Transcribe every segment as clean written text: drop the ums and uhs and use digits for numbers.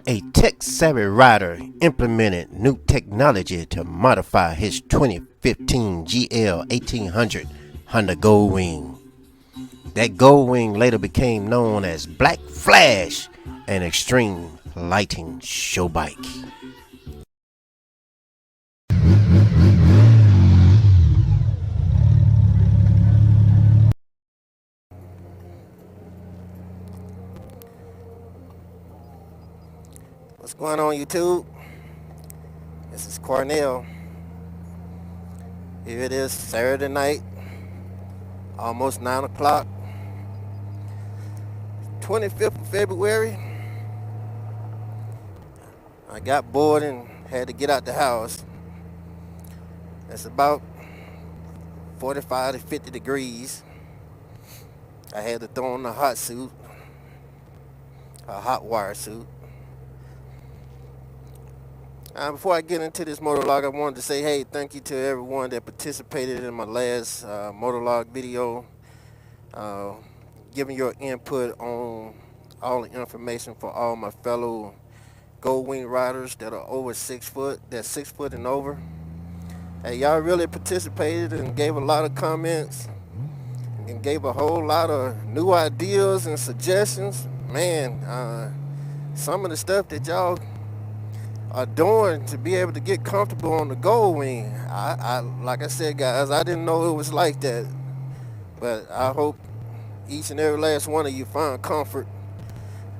A tech-savvy rider implemented new technology to modify his 2015 GL 1800 Honda Goldwing. That Goldwing later became known as Black Flash, an extreme lighting show bike. What's going on, YouTube? This is Cornell. Here it is, Saturday night, almost 9 o'clock, 25th of February. I got bored and had to get out the house. It's about 45 to 50 degrees. I had to throw on a hot suit, a hot wire suit. Before I get into this monologue, I wanted to say, hey, thank you to everyone that participated in my last monologue video, giving your input on all the information for all my fellow Goldwing riders that are over 6 foot, that's 6 foot and over. Hey, y'all really participated and gave a lot of comments and gave a whole lot of new ideas and suggestions. Man, some of the stuff that y'all are doing to be able to get comfortable on the Goldwing. I like I said, guys, I didn't know it was like that, but I hope each and every last one of you find comfort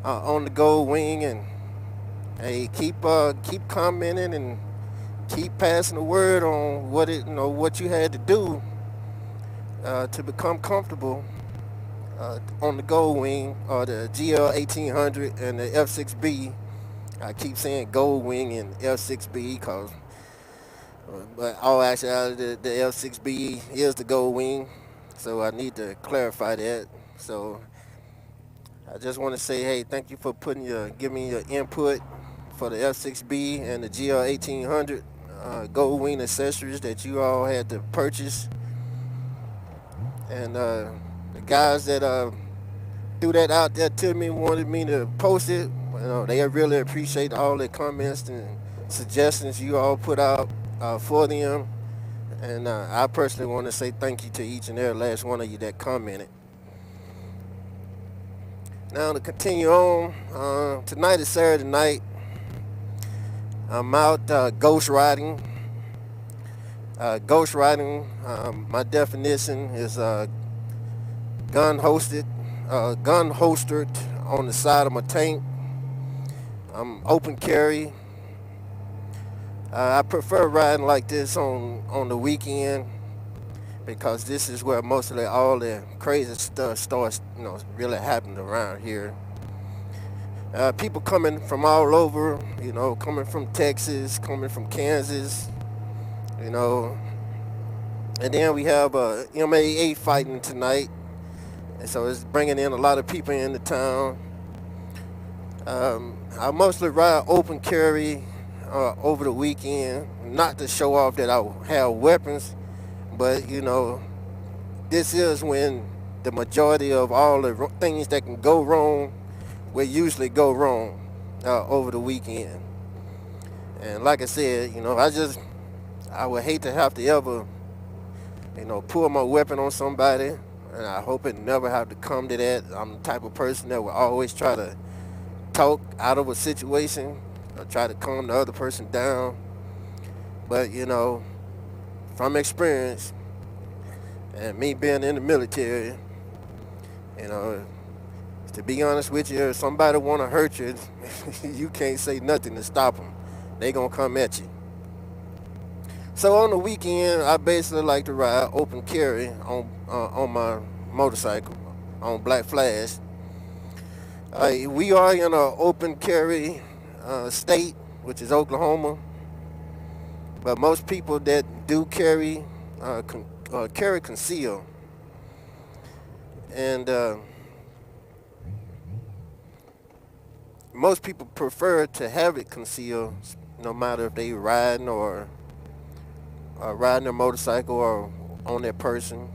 on the Goldwing, and hey, keep commenting and keep passing the word on what you had to do to become comfortable on the Goldwing or the GL 1800 and the F6B. I keep saying Goldwing and F6B but all actuality, the F6B is the Goldwing, so I need to clarify that. So I just want to say, hey, thank you for giving me your input for the F6B and the GL 1800 Goldwing accessories that you all had to purchase, and the guys that threw that out there to me, wanted me to post it. They really appreciate all the comments and suggestions you all put out for them. And I personally want to say thank you to each and every last one of you that commented. Now to continue on, tonight is Saturday night. I'm out ghost riding. Ghost riding, my definition is gun holstered on the side of my tank. I'm open carry. I prefer riding like this on the weekend because this is where mostly all the crazy stuff starts, really happening around here. People coming from all over, coming from Texas, coming from Kansas, and then we have MAA fighting tonight, and so it's bringing in a lot of people into town. I mostly ride open carry over the weekend, not to show off that I have weapons, but this is when the majority of all the things that can go wrong will usually go wrong over the weekend. And like I said, I would hate to have to ever pull my weapon on somebody, and I hope it never have to come to that. I'm the type of person that will always try to talk out of a situation or try to calm the other person down. But from experience, And me being in the military, you know, to be honest with you, if somebody want to hurt you, you can't say nothing to stop them. They gonna come at you. So on the weekend, I basically like to ride open carry on my motorcycle on Black Flash. We are in an open carry state, which is Oklahoma, but most people that do carry carry conceal, and most people prefer to have it concealed, no matter if they riding or riding their motorcycle or on their person.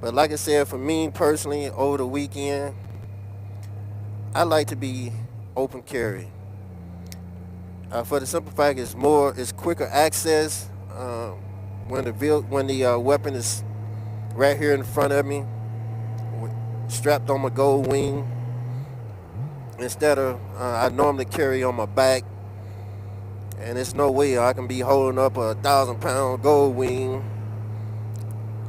But like I said, for me personally, over the weekend, I like to be open carry. For the simple fact, it's quicker access when the weapon is right here in front of me, strapped on my gold wing. Instead of I normally carry on my back, and there's no way I can be holding up a 1,000-pound gold wing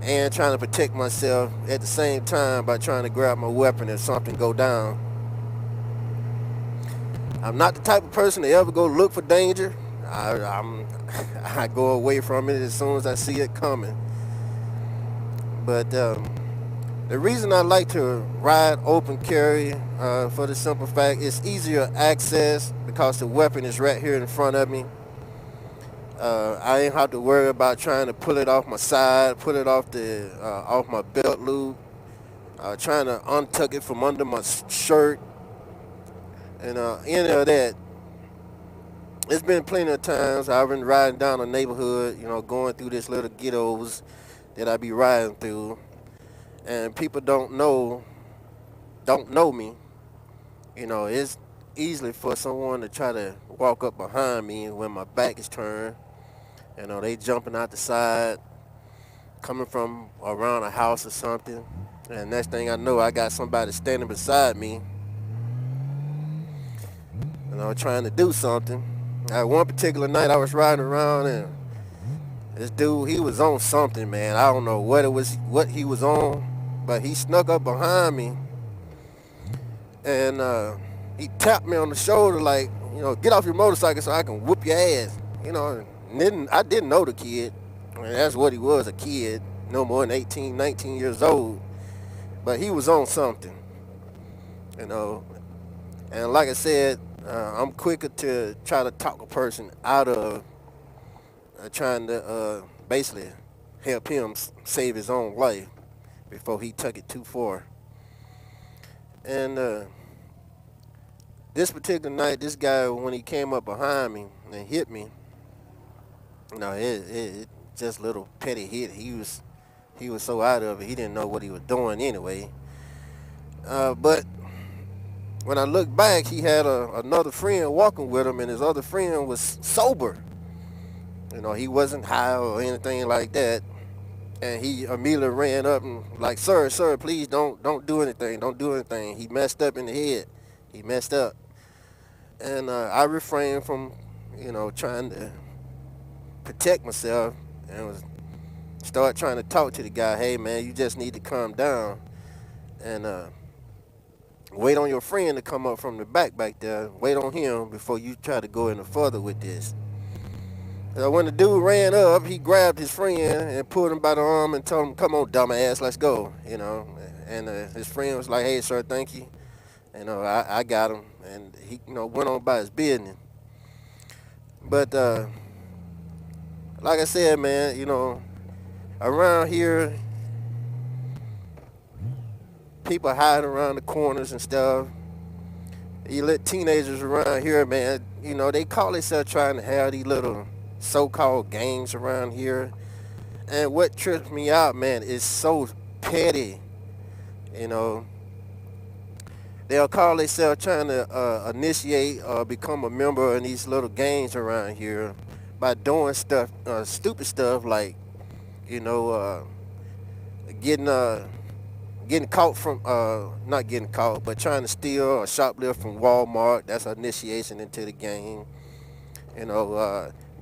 and trying to protect myself at the same time by trying to grab my weapon if something go down. I'm not the type of person to ever go look for danger. I go away from it as soon as I see it coming. But the reason I like to ride open carry, for the simple fact, it's easier access because the weapon is right here in front of me. I ain't have to worry about trying to pull it off my side, pull it off my belt loop, trying to untuck it from under my shirt, and any of that. It's been plenty of times I've been riding down a neighborhood, going through this little ghettos that I be riding through, and people don't know me. It's easily for someone to try to walk up behind me when my back is turned. They jumping out the side, coming from around a house or something. And next thing I know, I got somebody standing beside me, trying to do something. One particular night I was riding around and this dude, he was on something, man. I don't know what he was on, but he snuck up behind me and he tapped me on the shoulder like, get off your motorcycle so I can whoop your ass. I didn't know the kid. I mean, that's what he was, a kid, no more than 18, 19 years old. But he was on something, you know. And like I said, I'm quicker to try to talk a person out of trying to basically help him save his own life before he took it too far. And this particular night, this guy, when he came up behind me and hit me, it just little petty hit. He was so out of it, he didn't know what he was doing anyway. But when I looked back, he had another friend walking with him, and his other friend was sober. He wasn't high or anything like that. And he immediately ran up and like, sir, please don't do anything. Don't do anything. He messed up in the head. He messed up. And I refrained from, trying to protect myself and start trying to talk to the guy. Hey, man, you just need to calm down and wait on your friend to come up from the back there. Wait on him before you try to go any further with this. When the dude ran up, he grabbed his friend and pulled him by the arm and told him, come on, dumbass, let's go, And his friend was like, hey, sir, thank you. I got him. And he, went on by his business. But like I said, man, around here, people hiding around the corners and stuff. You let teenagers around here, man, they call themselves trying to have these little so-called gangs around here. And what trips me out, man, is so petty. They'll call themselves trying to initiate or become a member of these little gangs around here by doing stuff, stupid stuff like, getting caught from, not getting caught, but trying to steal or shoplift from Walmart. That's an initiation into the gang.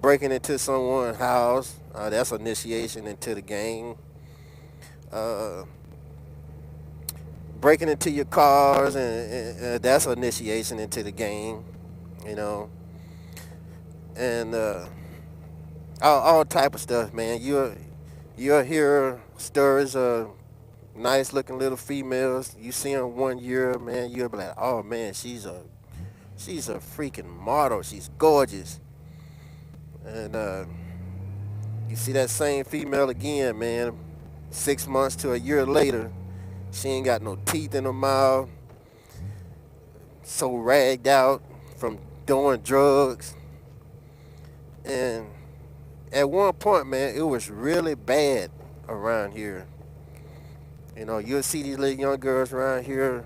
breaking into someone's house, that's initiation into the gang. Uh, Breaking into your cars, and that's initiation into the gang, you know, and all type of stuff, man. You'll hear stories of nice looking little females. You see them 1 year, man. You'll be like, oh man, she's a freaking model. She's gorgeous, and you see that same female again, man. 6 months to a year later, she ain't got no teeth in her mouth, so ragged out from doing drugs. And at one point, man, it was really bad around here. You know, you'll see these little young girls around here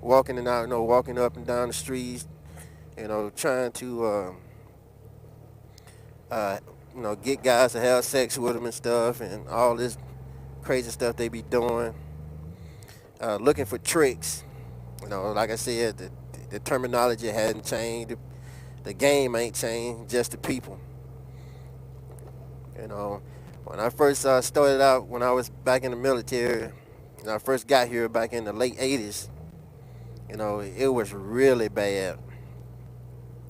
walking and out, walking up and down the streets, trying to, uh, get guys to have sex with them and stuff, and all this crazy stuff they be doing, looking for tricks. Like I said, the terminology hadn't changed, the game ain't changed, just the people. You know, when I first started out, when I was back in the military, when I first got here back in the late 80s, it was really bad.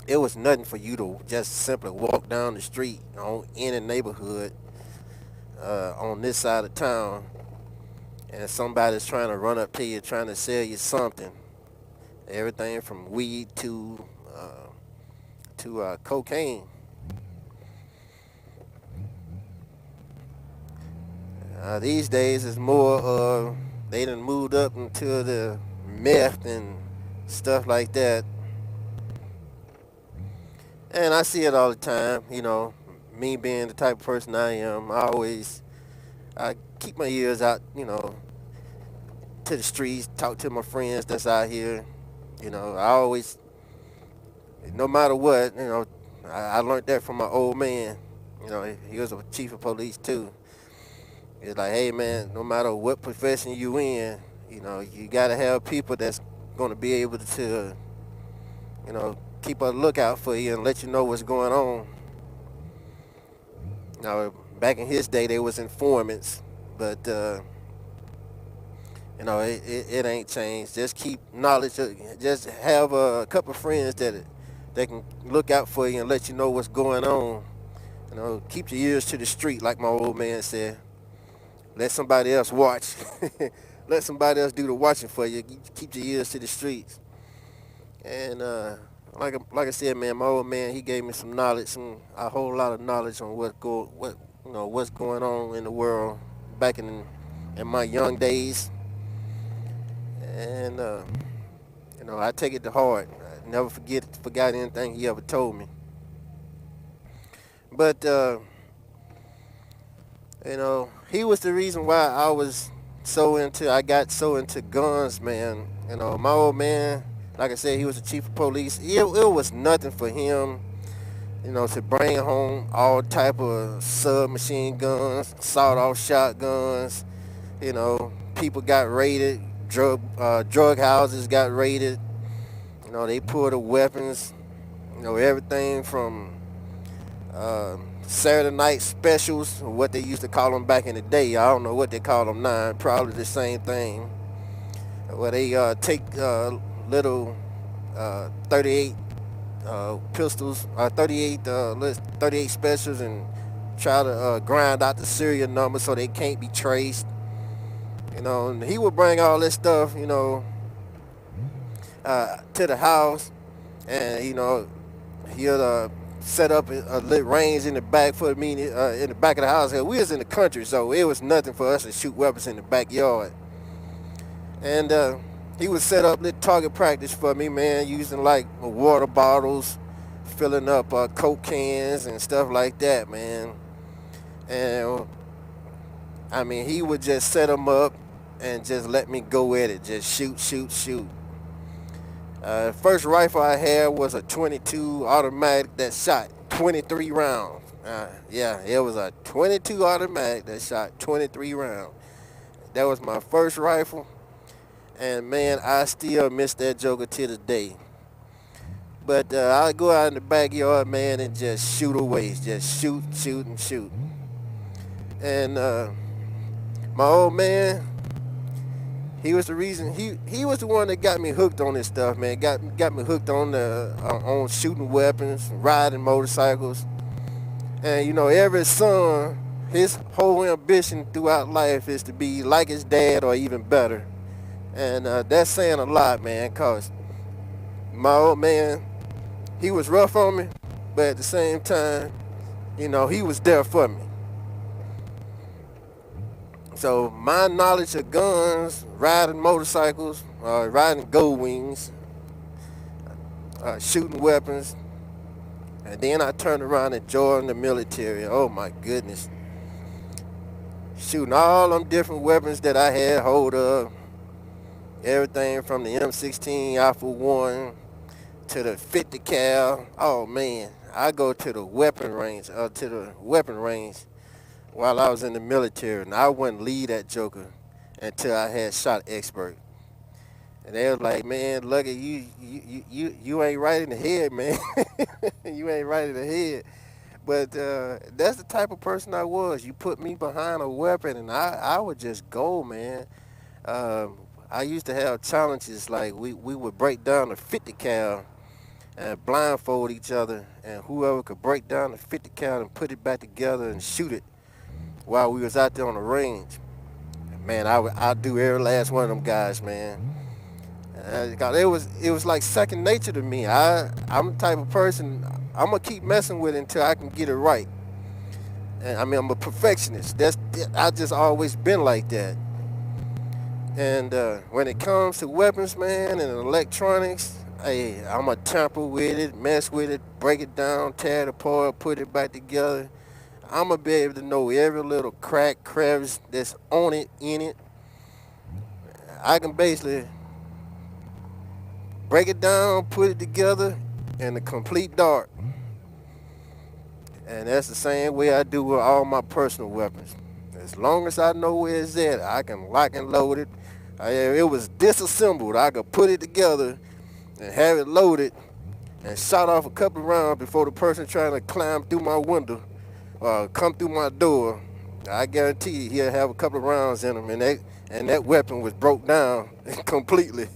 It was nothing for you to just simply walk down the street on any neighborhood on this side of town, and somebody's trying to run up to you, trying to sell you something. Everything from weed to cocaine. These days it's more they done moved up into the meth and stuff like that. And I see it all the time, me being the type of person I am, I keep my ears out, to the streets, talk to my friends that's out here. I always, no matter what, I learned that from my old man. He was a chief of police too. It's like, hey man, no matter what profession you in, you gotta have people that's gonna be able to, keep a lookout for you and let you know what's going on. Now, back in his day, they was informants, but it ain't changed. Just keep knowledge. Just have a couple of friends that can look out for you and let you know what's going on. Keep your ears to the street, like my old man said. Let somebody else watch. Let somebody else do the watching for you. Keep your ears to the streets. And like I said, man, my old man, he gave me some knowledge, a whole lot of knowledge on what's going on in the world back in my young days. And I take it to heart. I never forgot anything he ever told me. But he was the reason why I got so into guns, man. My old man, like I said, he was the chief of police. It was nothing for him, to bring home all type of submachine guns, sawed-off shotguns. People got raided, drug houses got raided. They pulled the weapons. Everything from Saturday night specials, what they used to call them back in the day. I don't know what they call them now. Probably the same thing. Where they take little 38 pistols, 38 specials, and try to grind out the serial number so they can't be traced. And he would bring all this stuff, to the house, and he'll set up a lit range in the back for me in the back of the house. We was in the country, so it was nothing for us to shoot weapons in the backyard. And he would set up lit target practice for me, man, using like water bottles, filling up Coke cans and stuff like that, man. And I mean, he would just set them up and just let me go at it, just shoot, shoot, shoot. First rifle I had was a 22 automatic that shot 23 rounds. Yeah, it was a 22 automatic that shot 23 rounds. That was my first rifle, and man, I still miss that joker to this day. But I go out in the backyard, man, and just shoot away. Just shoot, shoot, and shoot. And my old man, he was the reason. He was the one that got me hooked on this stuff, man. Got me hooked on on shooting weapons, riding motorcycles, and every son, his whole ambition throughout life is to be like his dad or even better. And that's saying a lot, man, cause my old man, he was rough on me, but at the same time, he was there for me. So my knowledge of guns, riding motorcycles, riding Goldwings, shooting weapons, and then I turned around and joined the military. Oh my goodness. Shooting all them different weapons that I had hold of. Everything from the M16 Alpha 1 to the 50 cal. Oh man, I go to the weapon range, while I was in the military, and I wouldn't leave that joker until I had shot expert. And they was like, man, look at you ain't right in the head, man. You ain't right in the head. But that's the type of person I was. You put me behind a weapon, and I would just go, man. I used to have challenges like we would break down the 50 cal and blindfold each other, and whoever could break down the 50 cal and put it back together and shoot it while we was out there on the range. Man, I'd do every last one of them guys, man. God, it was like second nature to me. I'm the type of person, I'm gonna keep messing with it until I can get it right. And I mean, I'm a perfectionist. I just always been like that. And when it comes to weapons, man, and electronics, hey, I'm a tamper with it, mess with it, break it down, tear it apart, put it back together. I'm gonna be able to know every little crack, crevice that's on it, in it. I can basically break it down, put it together in the complete dark. And that's the same way I do with all my personal weapons. As long as I know where it's at, I can lock and load it. If it was disassembled, I could put it together and have it loaded and shot off a couple of rounds before the person trying to climb through my window or come through my door. I guarantee you he'll have a couple of rounds in him, and that weapon was broke down completely.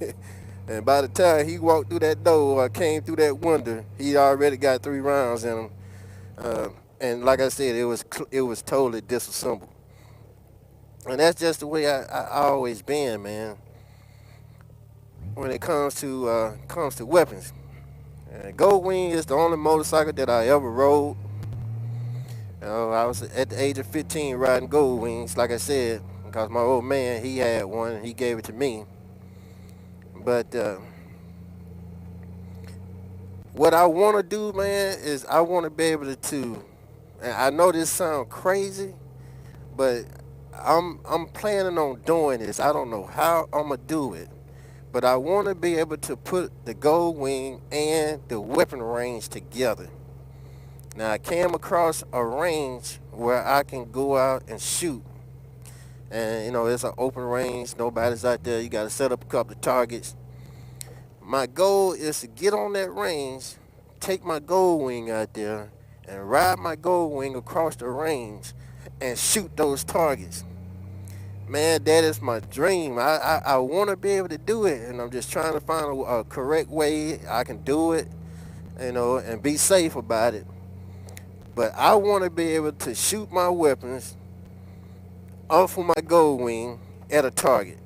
And by the time he walked through that door or came through that window, he already got 3 rounds in him. And like I said, it was totally disassembled. And that's just the way I always been, man. When it comes to weapons, Goldwing is the only motorcycle that I ever rode. I was at the age of 15 riding Goldwings, like I said, because my old man, he had one and he gave it to me. But what I want to do, man, is I want to be able to, and I know this sounds crazy, but I'm planning on doing this. I don't know how I'm gonna do it, but I want to be able to put the Goldwing and the weapon range together. Now I came across a range where I can go out and shoot, and it's an open range. Nobody's out there. You got to set up a couple of targets. My goal is to get on that range, take my Goldwing out there, and ride my Goldwing across the range and shoot those targets. Man, that is my dream. I want to be able to do it, and I'm just trying to find a correct way I can do it, and be safe about it. But I want to be able to shoot my weapons off of my Goldwing at a target.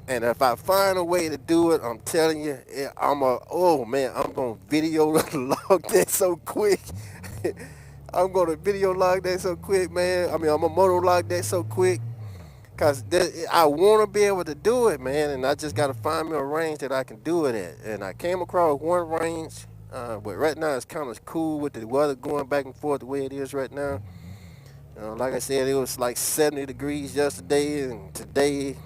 And if I find a way to do it, I'm telling you, I'm gonna video log that so quick. I'm gonna video log that so quick, man. I mean, I'm gonna moto log that so quick, cause I want to be able to do it, man. And I just gotta find me a range that I can do it at. And I came across one range, but right now it's kind of cool with the weather going back and forth the way it is right now. Like I said, it was like 70 degrees yesterday, and today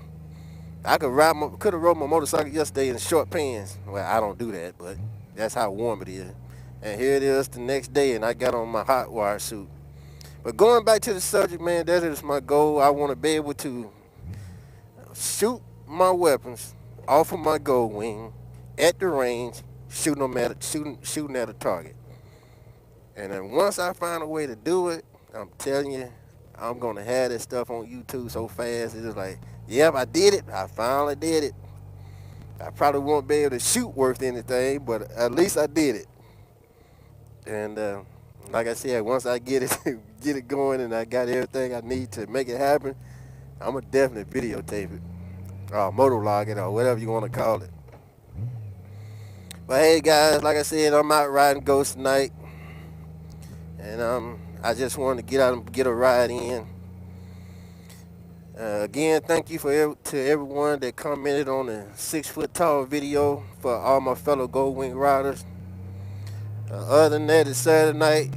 I could have rode my motorcycle yesterday in short pants. Well, I don't do that, but that's how warm it is. And here it is the next day, and I got on my hot wire suit. But going back to the subject, man, that is my goal. I want to be able to shoot my weapons off of my Goldwing at the range, shooting at a target. And then once I find a way to do it, I'm telling you, I'm gonna have this stuff on YouTube so fast. It's just like, yep, I did it. I finally did it. I probably won't be able to shoot worth anything, but at least I did it. And like I said, once I get it get it going and I got everything I need to make it happen, I'm gonna definitely videotape it or monologue it or whatever you want to call it. But hey guys, like I said, I'm out riding Ghost tonight, and I just wanted to get out and get a ride in. Again, thank you to everyone that commented on the 6 foot tall video for all my fellow Goldwing riders. Other than that, it's Saturday night,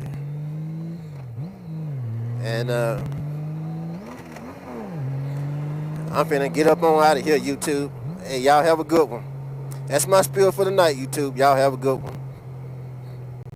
and I'm finna get up on out of here, YouTube. Hey, y'all have a good one. That's my spiel for the night, YouTube. Y'all have a good one.